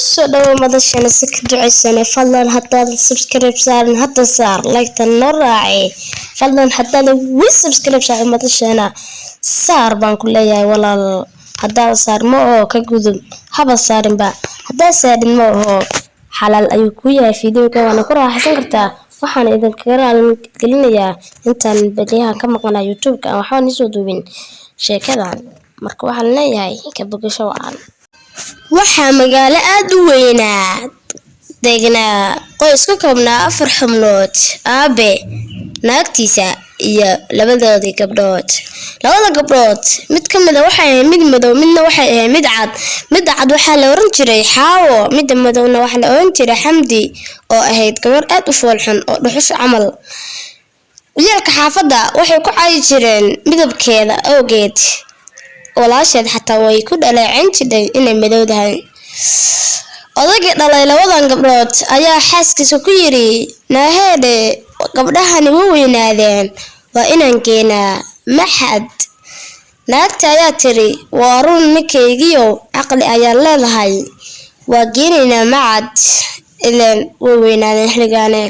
كسر دو مدشنا سكت عسنا فضلا حتى سبسكرايب صار حتى صار لايك النراعي فضلا حتى لو سبسكرايب صار مدشنا صار بان كلها ولا حتى صار ما كجذب حب صار با حتى صار ما حلال أيوكويا فيديو كمان كره حسن كرتا وحنا إذا كرا قلنا intaan badiyaha ka maqnaa YouTube-ka waxaan isoo duubin sheekadan marka waxaan leeyahay ka bogasho wacan waxa magaalo aad u weyn deegnaa qoys ka koobnaa 4 xubnood aabe naagtiisa iyo labada gabdhood mid kamid ah waxay ahayd mid madow midna waxay ahayd mid cad waxa la oran jiray xaawo mid madowna waxa la oran jiray xamdi oo ahayd gabar aad u foolxun oo dhuxush camal wiilka xaafada waxay ku caayi jireen midabkeeda awgeed walaasheed xataa way ku dhaleecin jirtay inay madowdahay odayga dhalay labadan gabdhood ayaa xaaskiisa ku yiri naaheede gabdhahani way weynaadeen waa inaan keenaa maxad naagta ayaa tiri waa run ninkaygiyo aqli ayaa leedahay waa geenaynaa macad ileen way weynaadeen xiligaane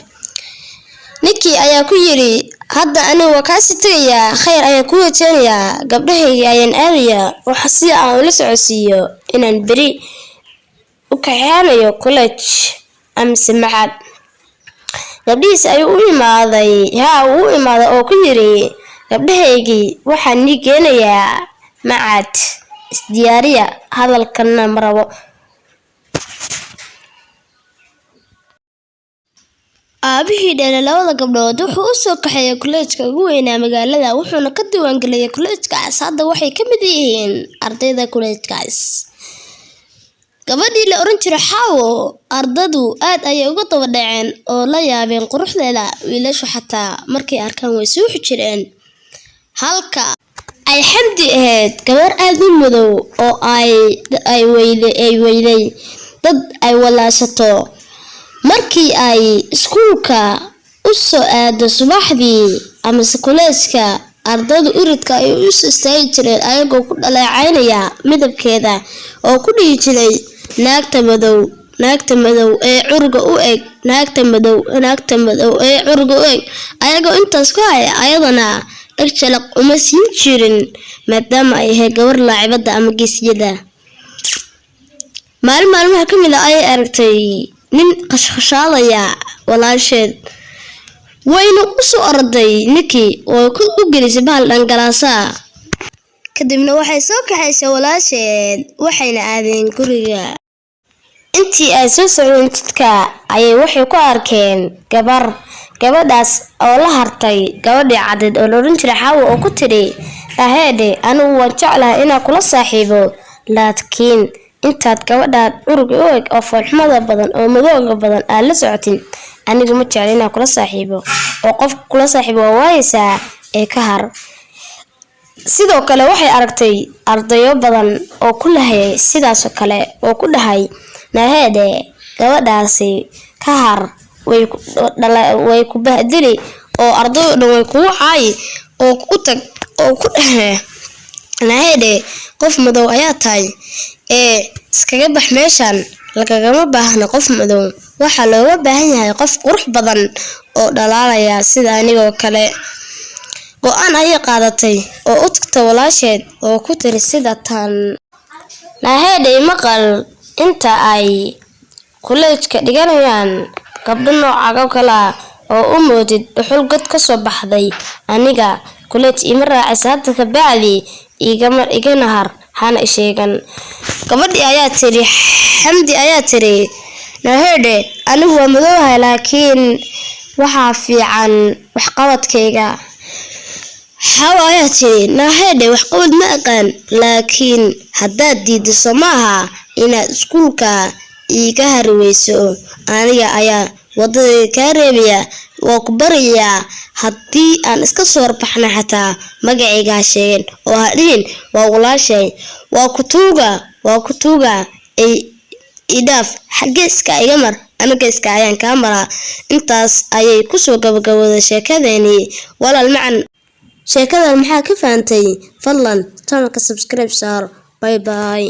ninkii ayaa ku yiri hadda anigu waa kaasi tagayaa khayr ayaan ku wajahnayaa gabdhahayga ayaan aadayaa waxa si aan ula socodsiiyo inaan beri u kaxeeyo college amse macad gabdhihiis ayuu u imaaday oo ku yiri gabdhahaygii waxaan ni geenayaa macad isdiyaariya hadalkana marabo aabihii dhalay labada gabdhood wuxuu u soo kaxeeyay college-ka ugu weynaa magaalada wuxuuna ka diiwaan galiyay college-kaas hadda waxay ka mid yihiin ardayda college-kaas gabadhii la oran jiray xaawo ardadu aad ayay uga daba dhaceen oo la yaabeen quruxdeeda wiilashu xataa markay arkaan way soo xujireen halka ay xamdi ahayd gabar aad u madow oo ay weyday dad ay walaasato markii ay iskuulka u soo aado subaxdii ama college-ka ardaydu uridka ay u istaagi jireen ayagoo ku dhaleecaynaya midabkeeda oo ku dhigi jiray naagta madow ee curga u eg naagta madow ee curga u eg ayagoo intaas ku hay ayadana dhagjalaq uma siin jirin maadaama ay ahayd gabar laacibada ama geesiyada maalmaha kamid ah ay aragtay nin qashqashaadaya walaasheed wayna u soo orday ninkii oo ku gelisay bahal dhangalaasa kadibna waxay soo kaxaysay walaasheed waxayna aadeen guriga intii ay soo socdeen jidka ayay waxay ku arkeen gabadhaas oo la hartay gabadhii cadad oo la oran jiray xaawo oo ku tiri aheede anigu waan jeclahay inaan kula saaxiibo laakiin intaad gabadhaad urug u eg oo foolxumada badan oo madowga badan aan la socotin aniga ma jecel inaan kula saaxiibo oo qof kula saaxiibo waayaysaa ee ka har sidoo kale waxay aragtay ardayo badan oo ku lahayd sidaas oo kale oo ku dhahay naaheede gabadhaasi ka har way ku bahdili oo ardayo dhan way kugu caayi oo ku tag oo ku dhahay naaheede qof madow ayaa tahay iskaga bax meeshan lagagama baahna qof madow waxa looga baahan yahay qof qurux badan oo dhalaalaya sida anigoo kale go'aan ay qaadatay oo u tagtay walaasheed oo ku tiri sida tan naaheede maqal inta ay college-ka dhiganayaan gabdho nooca kala oo u moodid dhuxul god ka soo baxday aniga college ima raacaysa hadda ka bacdi iga nahar hana sheegan gabadhii ayaa tiri xamdi ayaa tiri naaheede anigu waa madowhay laakiin waxa fiican wax qabadkayga xaawo ayaa tiri naaheede wax qabad ma aqaan laakiin haddaad diido maaha inaad iskuulka iga harweyso aniga ayaa wadada ka reebaya waa ku bariyaa haddii aan iska soo warbaxna xataa magacayga sheegeen oo hadhiin waa walaashay waa ku tuuga ay idaaf xageeska iga mar aniga iska ayaan ka maraa intaas ayay ku soo gabagabowday sheekadeeni walaal macan sheekadan maxaa ka faantay fadlan channelka subscribe saar bye bye